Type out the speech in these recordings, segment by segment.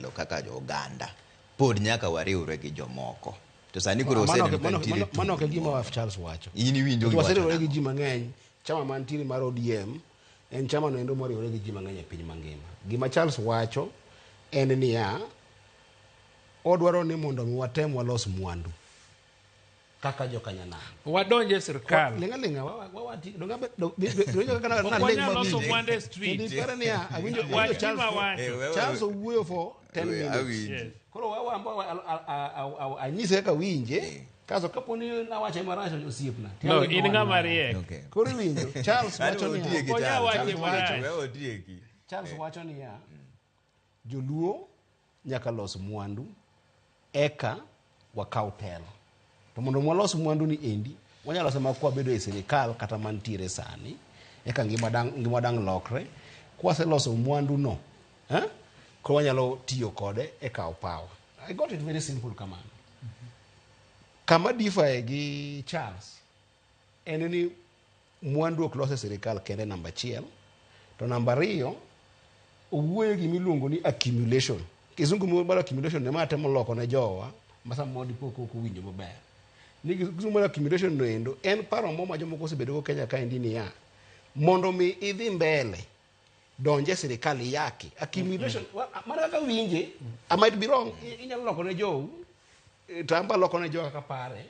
matindo kaka oganda pod nyaka wariwre gi jomoko to sani koro mano ok gima waf Charles wacho in winjo to waseriwre gi ji mang'eny chama mantiere mar ODM en chama no endo moriwre gi ji mang'eny e piny mangima gima Charles wacho en niya odwaro ni mondo mi watem walos mwandu kaka jokanyanam wadonje sirkal lenga wawati loso mwandu street Charles owuoyo for 10 minutes koro anyise ka winje kaso kaponi nawache maracho osiepna no in ng'ama riek koro winjo Charles wacho niya Charles wacho niya joluo nyaka los mwandu eka wakaw telo to mondo walos mwandu ni endi wanyalo sema kwa bedo e sirikal kata mantiere sani eka ngima dang lokre kwa se loso mwandu no ko wanyalo tiyo kode e kaw power. I got it very simple kamano. Kama differ gi Charles en ni mwandu ok los e sirikal kende namba 1 to namba 2 owuoyo gi miluongo ni accumulation. Kizungu mo bala accumulation ne mate moloko ne jowa masa modi poko ko winjo maber. Ni kizungu mo accumulation no endo en paro mo ma jomoko osebedo go Kenya ka endi ni ya mondo mi idhi mbele donje sirikal yake accumulation mara ka winje I might be wrong inyalo loko ne jowu tamba loko ne jowa ka pare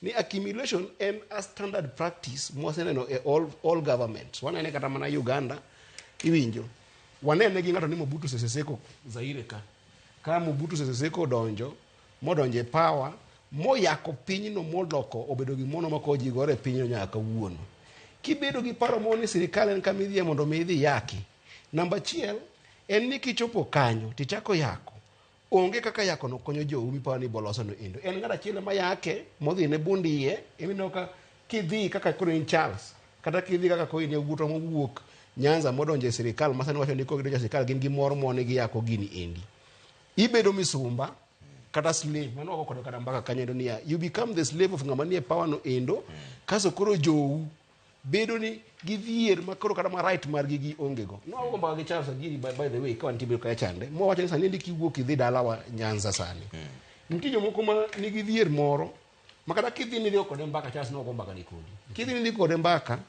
ni accumulation en a standard practice moseneno e all governments wanene kata mana Uganda iwinjo wanene gi ngato ni Mobutu Sese Seko Zaire ka Mobutu Sese Seko donjo modonje power moyako pinyno moloko obedo gi mono mako ji gore pinyno nyaka wuono kibedo gi paro mo ni sirikal en kamidhie mondo mi idhi yaki namba 1 en ni kichopo kanyo tichako yako onge kaka yako no konyo jowu mi pawani boloso no endo en ngada chiele ma yake modhi ne bundie emino ka kidhi kaka koro in Charles kata kidhi kaka ko in wuto mowuok Nyanza modonje sirikal masani wacho ni ko gidoja sirikal gin gi mor mo ne gi yako gini endi ibedo misumba kata slave mano ko kata mbaka kanyo ni you become the slave of ngamanie power no endo kaso koro jowu bedo ni gi dhier makoro kata ma right mar gi ongego no ko mbaka gi Charles giri by the way ka antibe ka chande mo wacho ni sani ndi kiwuok idhi dala wa Nyanza sani nitie jomoko ma ni gi dhier moro makata kidhi ni kode mbaka Charles no ko mbaka ni kodi kidhi ni kode mbaka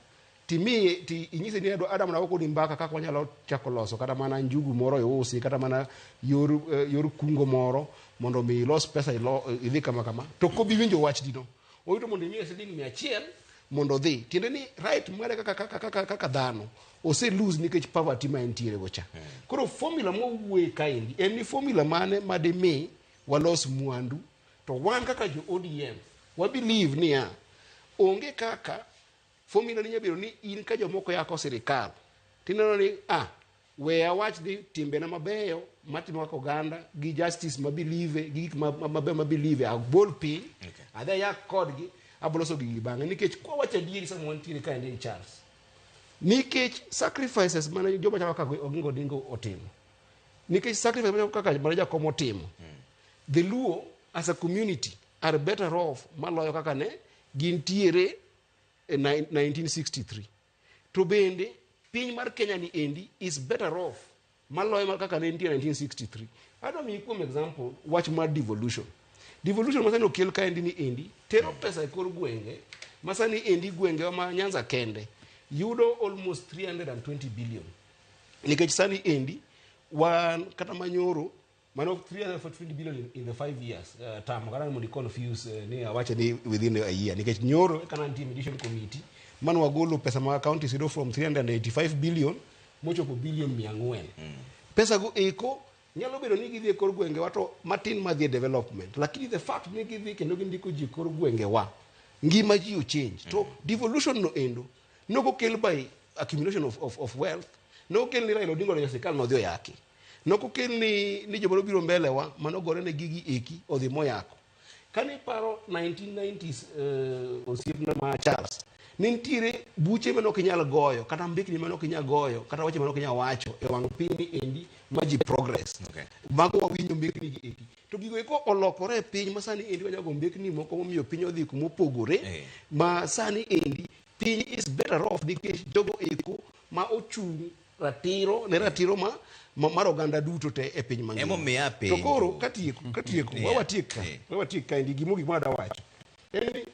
timi ti inyise ni Adam na ko di mbaka kaka wanyalo chako loso kata mana njugu moro yusi kata mana yor kungo moro mondo mi los pesa idhi kama to ko bi winjo wach dino oyuto mondo mi siling 100 mondo dhi tiende ni right mare kaka dhano ose lose nikech poverty ma entiere gocha koro formula mo wuoye kaendi en ni formula mane madimi walos mwandu to wan kaka jo ODM we believe ni onge kaka formula ni nyabiro ni in ka jomoko yako sirikal tineno ni we awach di timbe na mabeyo matimo ka oganda gi justice ma believe gi gik mabeyo ma believe agbol pi adha yak kodgi aboloso gi bang'e nikech kwa wacha dieri sa montire ka ndi Charles nikech sacrifices mana joma chaka ka ogingo dingo otimo nikech sacrifices kaka mana jakomo otimo the Luo as a community are better off maloyo kaka ne gintiere 1963 to bende piny mar Kenya ni endi is better off maloyo mar kaka ne ntie 1963 adwa mi kuom example wach mar devolution masani okel ka endi ni endi tero pesa e kor gwenge masani endi gwenge ma Nyanza kende yudo almost 320 billion nikech sani endi wan kata manyoro mano 340 billion in the 5 years term kana mo confuse ni awache ni within a year nikech nyoro kana anti mediation committee mano wagolo pesa ma county zero from 385 billion mochopo billion 400 pesa go eko nyalo bedo ni gidhi kor gwenge wato matin madhi development lakini the fact ni gidhi kendo gindiko ji kor gwenge wa ngima ji o change to devolution no endo no go kel by accumulation of wealth no kel ni Raila Odinga serikal no dio yake no ko kel ni jomoro biro mbele wa mano gore ne gigi eki odhi moyako kani paro 1990s osiepna ma Charles nintire buche mano kinyal goyo kata mbikni mano kinyal goyo kata wache mano kinyal wacho e wang piny endi maji progress mago wawinjo mbikni gi eki to gigo eko olokore piny masani endi wanyago mbikni moko momiyo piny odhi kuma opogore ma sani endi piny is better off nikech jogo eko ma ochung ratiro ma mar oganda duto te e piny mangima. Emomiyo To koro katieko wawatiek kaendi gimogik ma ada wacho en ni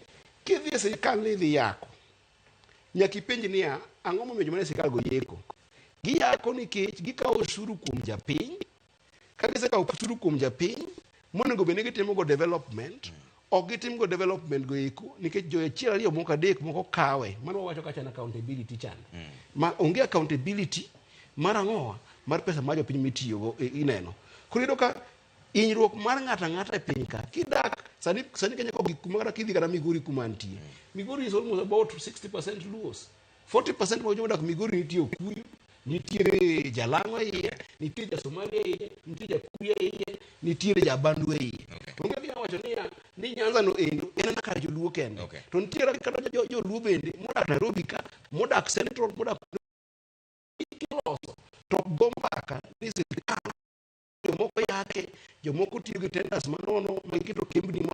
kidhi e sirikal ni idhi yako nyaka ipenj niya ang'o momiyo joma ne sirikal go yeko. Giyako nikech gikawo osuru kuom japiny. Ka gisekawo osuru kuom japiny monego bed ni gitimo go development, ok gitim go development go eko nikech jo achiel ariyo moko adek moko kawe. Mano wawacho kacha na accountability chan. Ma onge accountability mar ang'owa mar pesa ma jopiny mitiyogo ineno. Koro iyudo ka hinyruok mar ng'ata ng'ata e piny ka kidak sani Kenya ko gik kuma kidhi kata Migori kuma nitie. Migori is almost about 60% Luos. 40% ma jodak Migori nitie Okuyu, nitiere Jalango iye, nitiere Jasomalia iye, nitiere Jakuria iye, nitiere Jabandu iye. Onge bi wacho ni Nyanza no endo en kar joluo kende. To nitiere kata joluo bende modak Nairobi ka, modak Central, modak Kiloso. To gombaka ni sirikal jomoko yake, jomoko tiyo gi tenders manono ma iketo kembni